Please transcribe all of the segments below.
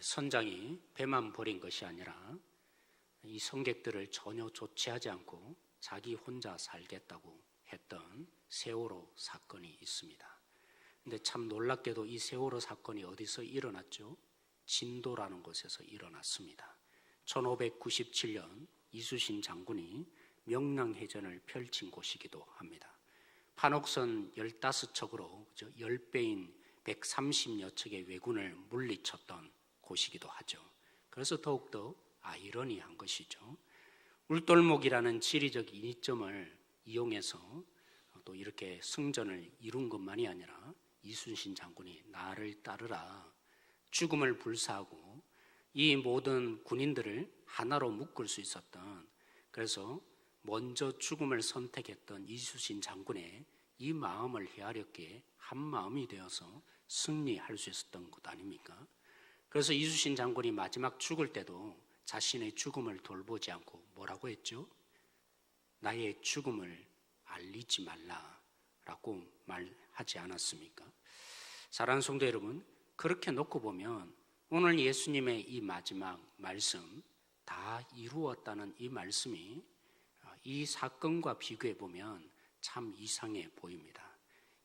선장이 배만 버린 것이 아니라 이 승객들을 전혀 조치하지 않고 자기 혼자 살겠다고 했던 세월호 사건이 있습니다. 근데 참 놀랍게도 이 세월호 사건이 어디서 일어났죠? 진도라는 곳에서 일어났습니다. 1597년 이수신 장군이 명랑해전을 펼친 곳이기도 합니다. 판옥선 15척으로 10배인 130여 척의 왜군을 물리쳤던 곳이기도 하죠. 그래서 더욱더 아이러니한 것이죠. 울돌목이라는 지리적 이점을 이용해서 또 이렇게 승전을 이룬 것만이 아니라 이순신 장군이 나를 따르라, 죽음을 불사하고 이 모든 군인들을 하나로 묶을 수 있었던, 그래서 먼저 죽음을 선택했던 이순신 장군의 이 마음을 헤아렸기에 한 마음이 되어서 승리할 수 있었던 것 아닙니까? 그래서 이순신 장군이 마지막 죽을 때도 자신의 죽음을 돌보지 않고 뭐라고 했죠? 나의 죽음을 알리지 말라라고 말하지 않았습니까? 사랑하는 성도 여러분, 그렇게 놓고 보면 오늘 예수님의 이 마지막 말씀, 다 이루었다는 이 말씀이 이 사건과 비교해 보면 참 이상해 보입니다.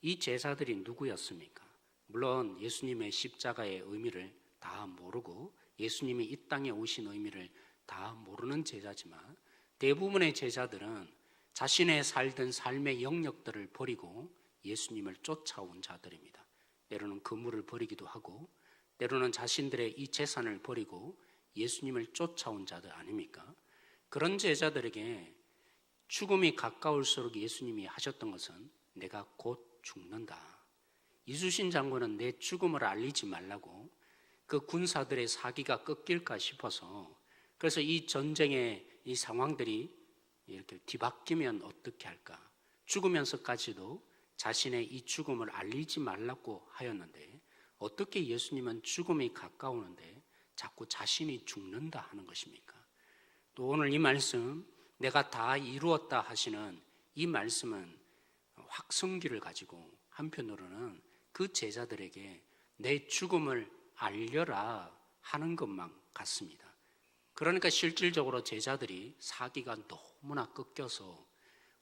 이 제자들이 누구였습니까? 물론 예수님의 십자가의 의미를 다 모르고 예수님이 이 땅에 오신 의미를 다 모르는 제자지만 대부분의 제자들은 자신의 살던 삶의 영역들을 버리고 예수님을 쫓아온 자들입니다. 때로는 그물을 버리기도 하고 때로는 자신들의 이 재산을 버리고 예수님을 쫓아온 자들 아닙니까? 그런 제자들에게 죽음이 가까울수록 예수님이 하셨던 것은 내가 곧 죽는다. 이수신 장군은 내 죽음을 알리지 말라고 그 군사들의 사기가 꺾일까 싶어서, 그래서 이 전쟁의 이 상황들이 이렇게 뒤바뀌면 어떻게 할까, 죽으면서까지도 자신의 이 죽음을 알리지 말라고 하였는데 어떻게 예수님은 죽음이 가까우는데 자꾸 자신이 죽는다 하는 것입니까? 또 오늘 이 말씀, 내가 다 이루었다 하시는 이 말씀은 확성기를 가지고 한편으로는 그 제자들에게 내 죽음을 알려라 하는 것만 같습니다. 그러니까 실질적으로 제자들이 사기가 너무나 꺾여서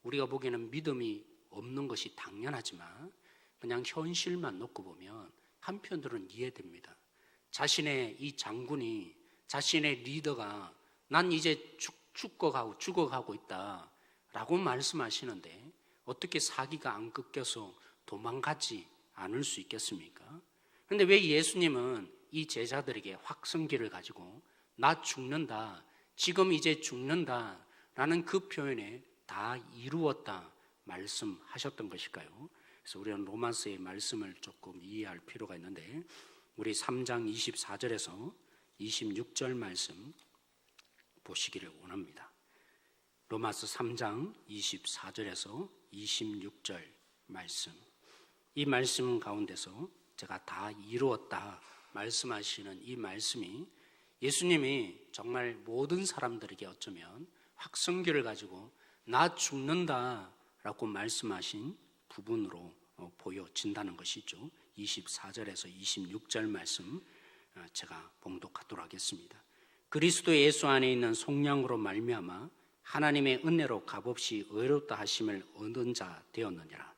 우리가 보기에는 믿음이 없는 것이 당연하지만 그냥 현실만 놓고 보면 한편으로는 이해됩니다. 자신의 이 장군이, 자신의 리더가 난 이제 죽어가고 있다 라고 말씀하시는데 어떻게 사기가 안 꺾여서 도망가지 않을 수 있겠습니까? 그런데 왜 예수님은 이 제자들에게 확성기를 가지고 나 죽는다, 지금 이제 죽는다 라는 그 표현에 다 이루었다 말씀하셨던 것일까요? 그래서 우리는 로마서의 말씀을 조금 이해할 필요가 있는데 우리 3장 24절에서 26절 말씀 보시기를 원합니다. 로마서 3장 24절에서 26절 말씀, 이 말씀 가운데서 제가 다 이루었다 말씀하시는 이 말씀이 예수님이 정말 모든 사람들에게 어쩌면 확성기를 가지고 나 죽는다 라고 말씀하신 부분으로 보여진다는 것이죠. 24절에서 26절 말씀 제가 봉독하도록 하겠습니다. 그리스도 예수 안에 있는 속량으로 말미암아 하나님의 은혜로 값없이 의롭다 하심을 얻은 자 되었느니라.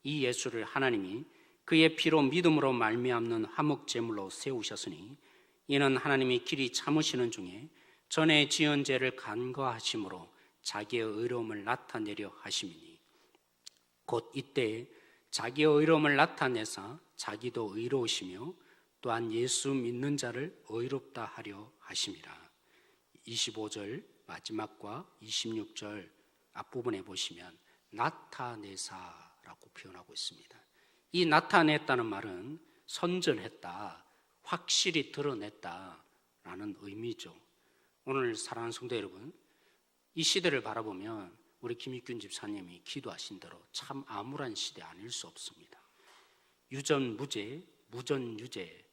이 예수를 하나님이 그의 피로 믿음으로 말미암는 화목제물로 세우셨으니 이는 하나님이 길이 참으시는 중에 전에 지은 죄를 간과하심으로 자기의 의로움을 나타내려 하심이니 곧 이때 자기의 의로움을 나타내사 자기도 의로우시며 또한 예수 믿는 자를 의롭다 하려 하심이라. 25절 마지막과 26절 앞부분에 보시면 나타내사라고 표현하고 있습니다. 이 나타냈다는 말은 선전했다, 확실히 드러냈다라는 의미죠. 오늘 사랑하는 성도 여러분, 이 시대를 바라보면 우리 김익균 집사님이 기도하신 대로 참 암울한 시대 아닐 수 없습니다. 유전무죄, 무전유죄,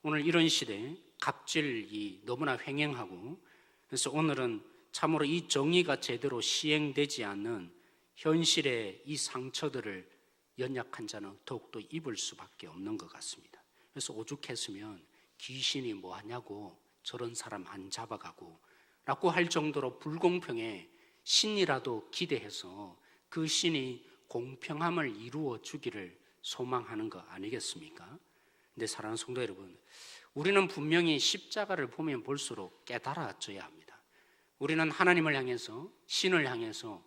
오늘 이런 시대에 갑질이 너무나 횡행하고, 그래서 오늘은 참으로 이 정의가 제대로 시행되지 않는 현실의 이 상처들을 연약한 자는 더욱더 입을 수밖에 없는 것 같습니다. 그래서 오죽했으면 귀신이 뭐 하냐고 저런 사람 안 잡아가고 라고 할 정도로 불공평에 신이라도 기대해서 그 신이 공평함을 이루어 주기를 소망하는 거 아니겠습니까? 근데 사랑하는 성도 여러분, 우리는 분명히 십자가를 보면 볼수록 깨달아져야 합니다. 우리는 하나님을 향해서, 신을 향해서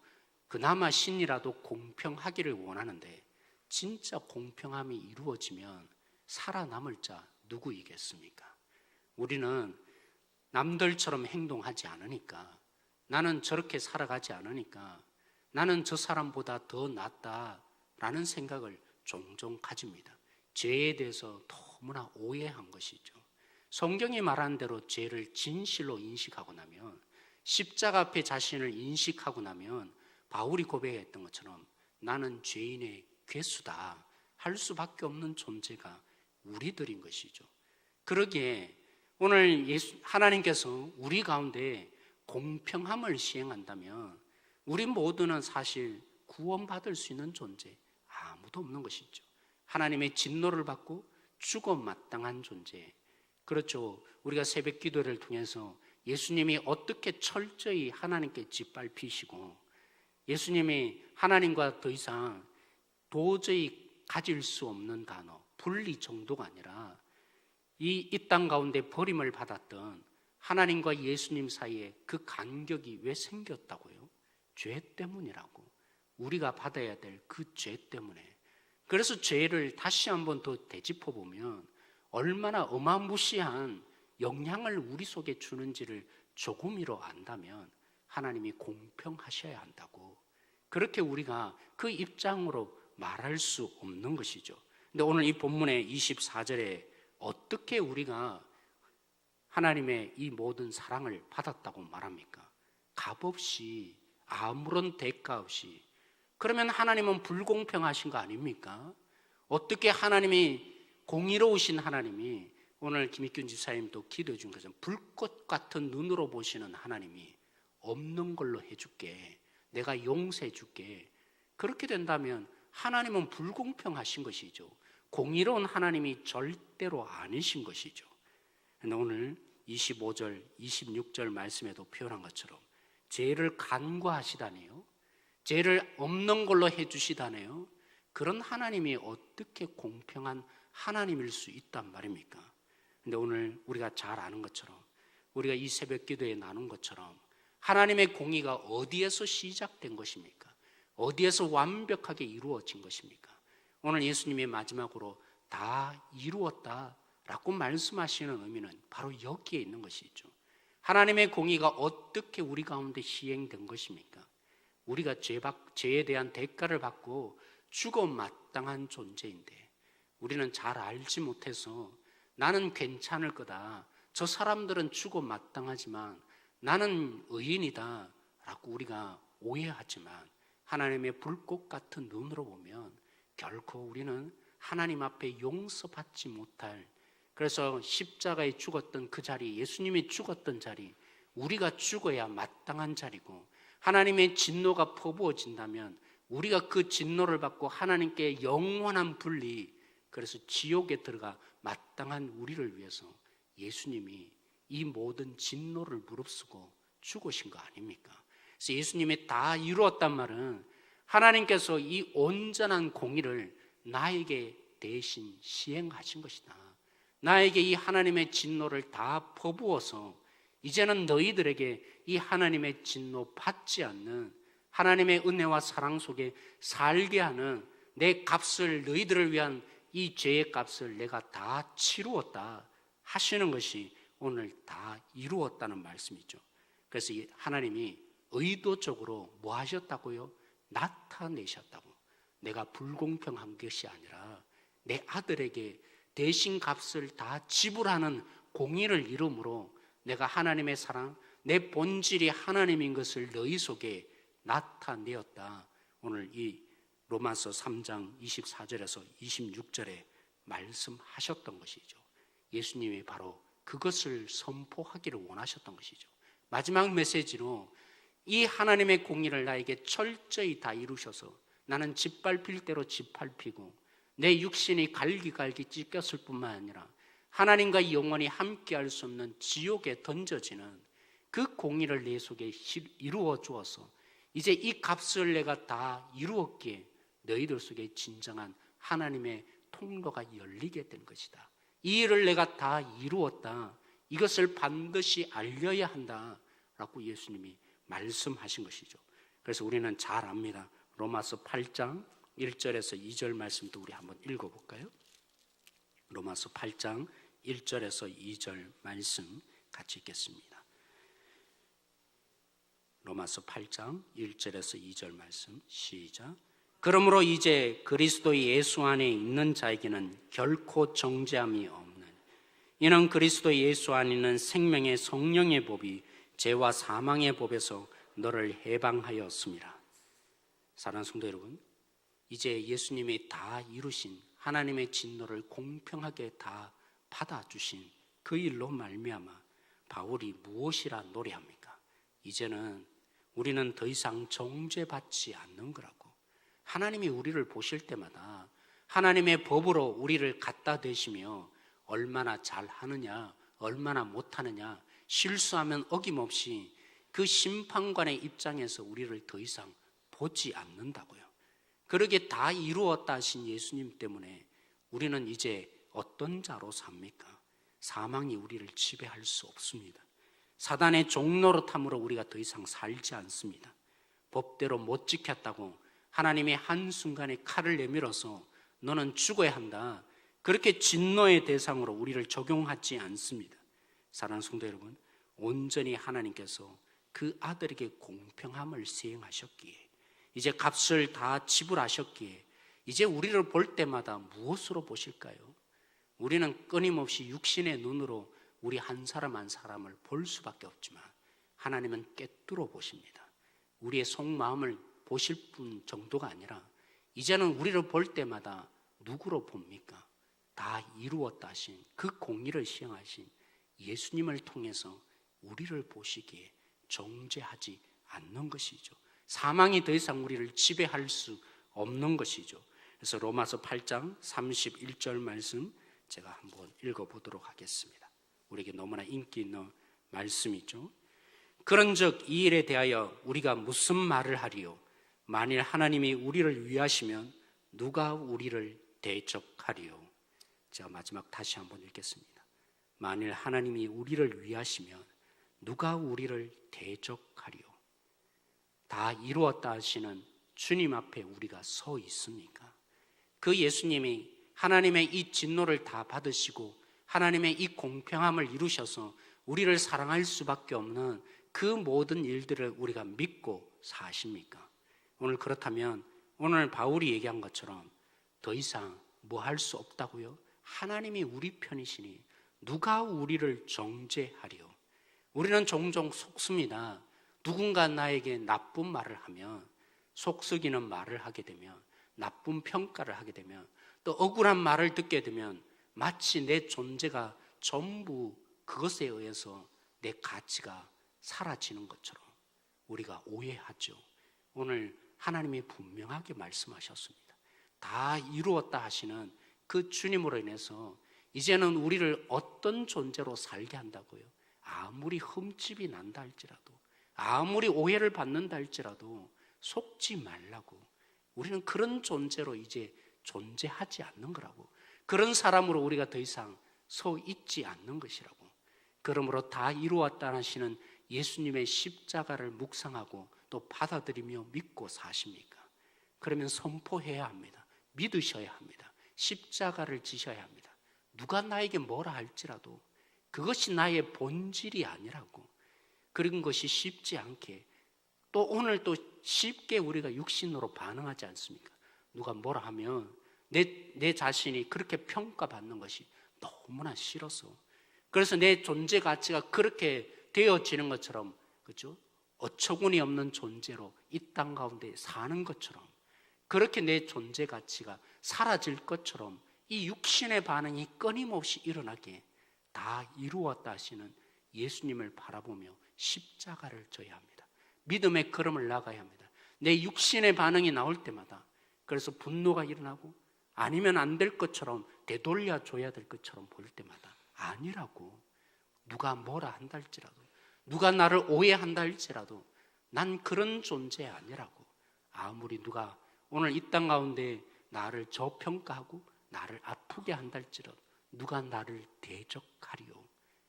그나마 신이라도 공평하기를 원하는데 진짜 공평함이 이루어지면 살아남을 자 누구이겠습니까? 우리는 남들처럼 행동하지 않으니까, 나는 저렇게 살아가지 않으니까, 나는 저 사람보다 더 낫다라는 생각을 종종 가집니다. 죄에 대해서 너무나 오해한 것이죠. 성경이 말한 대로 죄를 진실로 인식하고 나면, 십자가 앞에 자신을 인식하고 나면 바울이 고백했던 것처럼 나는 죄인의 괴수다 할 수밖에 없는 존재가 우리들인 것이죠. 그러기에 오늘 하나님께서 우리 가운데 공평함을 시행한다면 우리 모두는 사실 구원받을 수 있는 존재 아무도 없는 것이죠. 하나님의 진노를 받고 죽어 마땅한 존재. 그렇죠. 우리가 새벽 기도를 통해서 예수님이 어떻게 철저히 하나님께 짓밟히시고 예수님이 하나님과 더 이상 도저히 가질 수 없는 단어, 분리 정도가 아니라 이 땅 가운데 버림을 받았던 하나님과 예수님 사이에 그 간격이 왜 생겼다고요? 죄 때문이라고. 우리가 받아야 될 그 죄 때문에. 그래서 죄를 다시 한번 더 되짚어 보면 얼마나 어마무시한 영향을 우리 속에 주는지를 조금이라도 안다면 하나님이 공평하셔야 한다고. 그렇게 우리가 그 입장으로 말할 수 없는 것이죠. 근데 오늘 이 본문의 24절에 어떻게 우리가 하나님의 이 모든 사랑을 받았다고 말합니까? 값없이, 아무런 대가 없이. 그러면 하나님은 불공평하신 거 아닙니까? 어떻게 하나님이, 공의로우신 하나님이, 오늘 김익균 지사님도 기도해 준 것처럼 불꽃 같은 눈으로 보시는 하나님이 없는 걸로 해줄게, 내가 용서해 줄게, 그렇게 된다면 하나님은 불공평하신 것이죠. 공의로운 하나님이 절대로 아니신 것이죠. 그런데 오늘 25절, 26절 말씀에도 표현한 것처럼 죄를 간과하시다네요. 죄를 없는 걸로 해주시다네요. 그런 하나님이 어떻게 공평한 하나님일 수 있단 말입니까? 근데 오늘 우리가 잘 아는 것처럼, 우리가 이 새벽 기도에 나눈 것처럼 하나님의 공의가 어디에서 시작된 것입니까? 어디에서 완벽하게 이루어진 것입니까? 오늘 예수님이 마지막으로 다 이루었다라고 말씀하시는 의미는 바로 여기에 있는 것이죠. 하나님의 공의가 어떻게 우리 가운데 시행된 것입니까? 우리가 죄에 대한 대가를 받고 죽어 마땅한 존재인데 우리는 잘 알지 못해서 나는 괜찮을 거다, 저 사람들은 죽어 마땅하지만 나는 의인이다 라고 우리가 오해하지만 하나님의 불꽃 같은 눈으로 보면 결코 우리는 하나님 앞에 용서받지 못할, 그래서 십자가에 죽었던 그 자리, 예수님이 죽었던 자리, 우리가 죽어야 마땅한 자리고, 하나님의 진노가 퍼부어진다면 우리가 그 진노를 받고 하나님께 영원한 분리, 그래서 지옥에 들어가 마땅한 우리를 위해서 예수님이 이 모든 진노를 무릅쓰고 죽으신 거 아닙니까? 그래서 예수님이 다 이루었단 말은 하나님께서 이 온전한 공의를 나에게 대신 시행하신 것이다. 나에게 이 하나님의 진노를 다 퍼부어서 이제는 너희들에게 이 하나님의 진노 받지 않는, 하나님의 은혜와 사랑 속에 살게 하는 내 값을, 너희들을 위한 이 죄의 값을 내가 다 치루었다 하시는 것이 오늘 다 이루었다는 말씀이죠. 그래서 하나님이 의도적으로 뭐 하셨다고요? 나타내셨다고. 내가 불공평한 것이 아니라 내 아들에게 대신 값을 다 지불하는 공의를 이름으로 내가 하나님의 사랑, 내 본질이 하나님인 것을 너희 속에 나타내었다. 오늘 이 로마서 3장 24절에서 26절에 말씀하셨던 것이죠. 예수님이 바로 그것을 선포하기를 원하셨던 것이죠. 마지막 메시지로 이 하나님의 공의를 나에게 철저히 다 이루셔서 나는 짓밟힐 대로 짓밟히고 내 육신이 갈기갈기 찢겼을 뿐만 아니라 하나님과 영원히 함께할 수 없는 지옥에 던져지는 그 공의를 내 속에 이루어 주어서 이제 이 값을 내가 다 이루었기에 너희들 속에 진정한 하나님의 통로가 열리게 된 것이다. 이 일을 내가 다 이루었다. 이것을 반드시 알려야 한다 라고 예수님이 말씀하신 것이죠. 그래서 우리는 잘 압니다. 로마서 8장 1절에서 2절 말씀도 우리 한번 읽어볼까요? 로마서 8장 1절에서 2절 말씀 같이 읽겠습니다. 로마서 8장 1절에서 2절 말씀 시작. 그러므로 이제 그리스도 예수 안에 있는 자에게는 결코 정죄함이 없는, 이는 그리스도 예수 안에 있는 생명의 성령의 법이 죄와 사망의 법에서 너를 해방하였습니다. 사랑하는 성도 여러분, 이제 예수님이 다 이루신 하나님의 진노를 공평하게 다 받아주신 그 일로 말미암아 바울이 무엇이라 노래합니까? 이제는 우리는 더 이상 정죄받지 않는 거라고. 하나님이 우리를 보실 때마다 하나님의 법으로 우리를 갖다 대시며 얼마나 잘하느냐, 얼마나 못하느냐, 실수하면 어김없이 그 심판관의 입장에서 우리를 더 이상 보지 않는다고요. 그러게 다 이루었다 하신 예수님 때문에 우리는 이제 어떤 자로 삽니까? 사망이 우리를 지배할 수 없습니다. 사단의 종노릇함으로 우리가 더 이상 살지 않습니다. 법대로 못 지켰다고 하나님이 한순간에 칼을 내밀어서 너는 죽어야 한다, 그렇게 진노의 대상으로 우리를 적용하지 않습니다. 사랑하는 성도 여러분, 온전히 하나님께서 그 아들에게 공평함을 시행하셨기에, 이제 값을 다 지불하셨기에 이제 우리를 볼 때마다 무엇으로 보실까요? 우리는 끊임없이 육신의 눈으로 우리 한 사람 한 사람을 볼 수밖에 없지만 하나님은 꿰뚫어 보십니다. 우리의 속마음을 보실 뿐 정도가 아니라 이제는 우리를 볼 때마다 누구로 봅니까? 다 이루었다 하신 그 공의를 시행하신 예수님을 통해서 우리를 보시기에 정죄하지 않는 것이죠. 사망이 더 이상 우리를 지배할 수 없는 것이죠. 그래서 로마서 8장 31절 말씀 제가 한번 읽어보도록 하겠습니다. 우리에게 너무나 인기 있는 말씀이죠. 그런즉 이 일에 대하여 우리가 무슨 말을 하리요? 만일 하나님이 우리를 위하시면 누가 우리를 대적하리요? 제가 마지막 다시 한번 읽겠습니다. 만일 하나님이 우리를 위하시면 누가 우리를 대적하리요? 다 이루었다 하시는 주님 앞에 우리가 서 있습니까? 그 예수님이 하나님의 이 진노를 다 받으시고 하나님의 이 공평함을 이루셔서 우리를 사랑할 수밖에 없는 그 모든 일들을 우리가 믿고 사십니까? 오늘 그렇다면 오늘 바울이 얘기한 것처럼 더 이상 뭐 할 수 없다고요? 하나님이 우리 편이시니 누가 우리를 정죄하리요? 우리는 종종 속습니다. 누군가 나에게 나쁜 말을 하면, 속썩이는 말을 하게 되면, 나쁜 평가를 하게 되면, 또 억울한 말을 듣게 되면 마치 내 존재가 전부 그것에 의해서 내 가치가 사라지는 것처럼 우리가 오해하죠. 오늘 하나님이 분명하게 말씀하셨습니다. 다 이루었다 하시는 그 주님으로 인해서 이제는 우리를 어떤 존재로 살게 한다고요? 아무리 흠집이 난다 할지라도, 아무리 오해를 받는다 할지라도 속지 말라고. 우리는 그런 존재로 이제 존재하지 않는 거라고. 그런 사람으로 우리가 더 이상 서 있지 않는 것이라고. 그러므로 다 이루었다 하시는 예수님의 십자가를 묵상하고 또 받아들이며 믿고 사십니까? 그러면 선포해야 합니다. 믿으셔야 합니다. 십자가를 지셔야 합니다. 누가 나에게 뭐라 할지라도 그것이 나의 본질이 아니라고. 그런 것이 쉽지 않게, 또 오늘 또 쉽게 우리가 육신으로 반응하지 않습니까? 누가 뭐라 하면 내 자신이 그렇게 평가받는 것이 너무나 싫어서, 그래서 내 존재 가치가 그렇게 되어지는 것처럼, 그렇죠? 어처구니 없는 존재로 이 땅 가운데 사는 것처럼, 그렇게 내 존재 가치가 사라질 것처럼 이 육신의 반응이 끊임없이 일어나게 다 이루었다 하시는 예수님을 바라보며 십자가를 져야 합니다. 믿음의 걸음을 나가야 합니다. 내 육신의 반응이 나올 때마다, 그래서 분노가 일어나고 아니면 안 될 것처럼 되돌려 줘야 될 것처럼 보일 때마다 아니라고. 누가 뭐라 한다 할지라도, 누가 나를 오해한다 할지라도 난 그런 존재 아니라고. 아무리 누가 오늘 이 땅 가운데 나를 저평가하고 나를 아프게 한다 할지라도 누가 나를 대적하리요.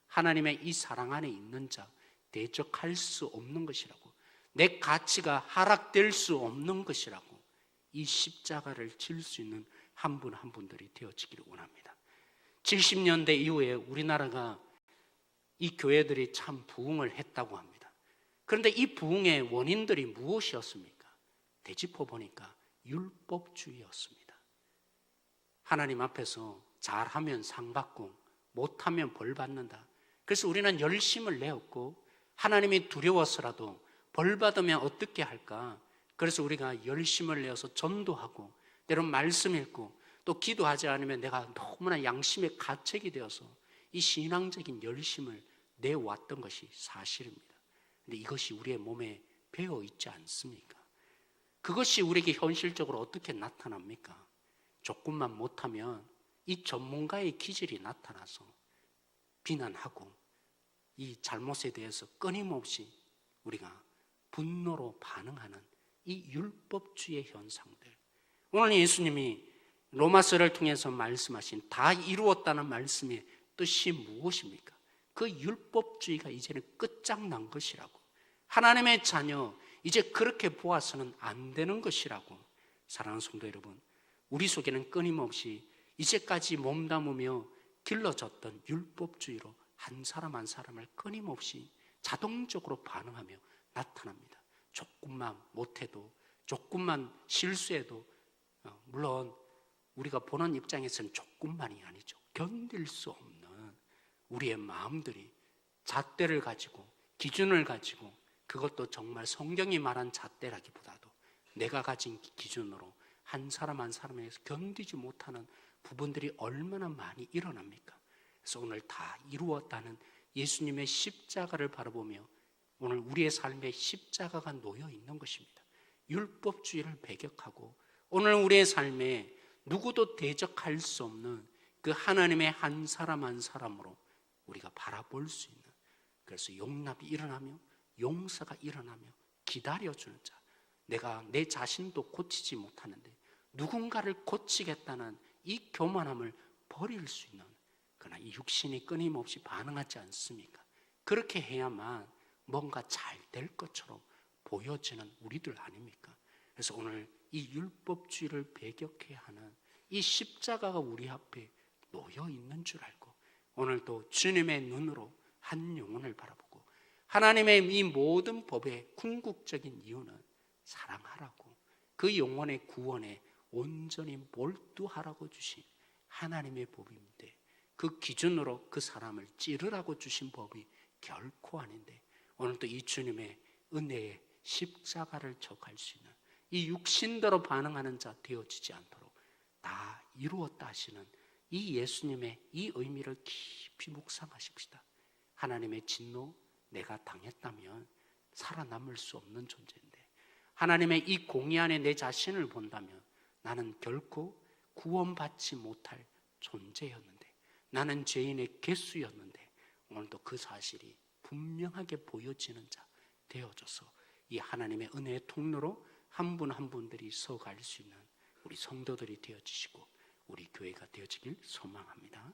하나님의 이 사랑 안에 있는 자 대적할 수 없는 것이라고. 내 가치가 하락될 수 없는 것이라고. 이 십자가를 질 수 있는 한 분 한 분들이 되어지기를 원합니다. 70년대 이후에 우리나라가 이 교회들이 참 부흥을 했다고 합니다. 그런데 이 부흥의 원인들이 무엇이었습니까? 되짚어 보니까 율법주의였습니다. 하나님 앞에서 잘하면 상 받고 못하면 벌 받는다. 그래서 우리는 열심을 내었고 하나님이 두려워서라도 벌 받으면 어떻게 할까? 그래서 우리가 열심을 내어서 전도하고 때론 말씀 읽고 또 기도하지 않으면 내가 너무나 양심의 가책이 되어서 이 신앙적인 열심을 내왔던 것이 사실입니다. 그런데 이것이 우리의 몸에 배어 있지 않습니까? 그것이 우리에게 현실적으로 어떻게 나타납니까? 조금만 못하면 이 전문가의 기질이 나타나서 비난하고 이 잘못에 대해서 끊임없이 우리가 분노로 반응하는 이 율법주의 현상들. 오늘 예수님이 로마서를 통해서 말씀하신 다 이루었다는 말씀의 뜻이 무엇입니까? 그 율법주의가 이제는 끝장난 것이라고. 하나님의 자녀, 이제 그렇게 보아서는 안 되는 것이라고. 사랑하는 성도 여러분, 우리 속에는 끊임없이 이제까지 몸담으며 길러졌던 율법주의로 한 사람 한 사람을 끊임없이 자동적으로 반응하며 나타납니다. 조금만 못해도, 조금만 실수해도, 물론 우리가 보는 입장에서는 조금만이 아니죠. 견딜 수 없는 우리의 마음들이 잣대를 가지고, 기준을 가지고, 그것도 정말 성경이 말한 잣대라기보다도 내가 가진 기준으로 한 사람 한 사람에게서 견디지 못하는 부분들이 얼마나 많이 일어납니까? 그래서 오늘 다 이루었다는 예수님의 십자가를 바라보며 오늘 우리의 삶에 십자가가 놓여 있는 것입니다. 율법주의를 배격하고 오늘 우리의 삶에 누구도 대적할 수 없는 그 하나님의 한 사람 한 사람으로 우리가 바라볼 수 있는, 그래서 용납이 일어나며 용서가 일어나며 기다려주는 자, 내가 내 자신도 고치지 못하는데 누군가를 고치겠다는 이 교만함을 버릴 수 있는, 그러나 이 육신이 끊임없이 반응하지 않습니까? 그렇게 해야만 뭔가 잘 될 것처럼 보여지는 우리들 아닙니까? 그래서 오늘 이 율법주의를 배격해야 하는 이 십자가가 우리 앞에 놓여 있는 줄 알고 오늘도 주님의 눈으로 한 영혼을 바라보고 하나님의 이 모든 법의 궁극적인 이유는 사랑하라고, 그 영혼의 구원에 온전히 몰두하라고 주신 하나님의 법인데 그 기준으로 그 사람을 찌르라고 주신 법이 결코 아닌데 오늘도 이 주님의 은혜의 십자가를 져갈 수 있는 이 육신대로 반응하는 자 되어지지 않도록 다 이루었다 하시는 이 예수님의 이 의미를 깊이 묵상하십시다. 하나님의 진노 내가 당했다면 살아남을 수 없는 존재인데 하나님의 이 공의 안에 내 자신을 본다면 나는 결코 구원받지 못할 존재였는데, 나는 죄인의 개수였는데 오늘도 그 사실이 분명하게 보여지는 자 되어져서 이 하나님의 은혜의 통로로 한 분 한 분들이 서갈 수 있는 우리 성도들이 되어지시고 우리 교회가 되어지길 소망합니다.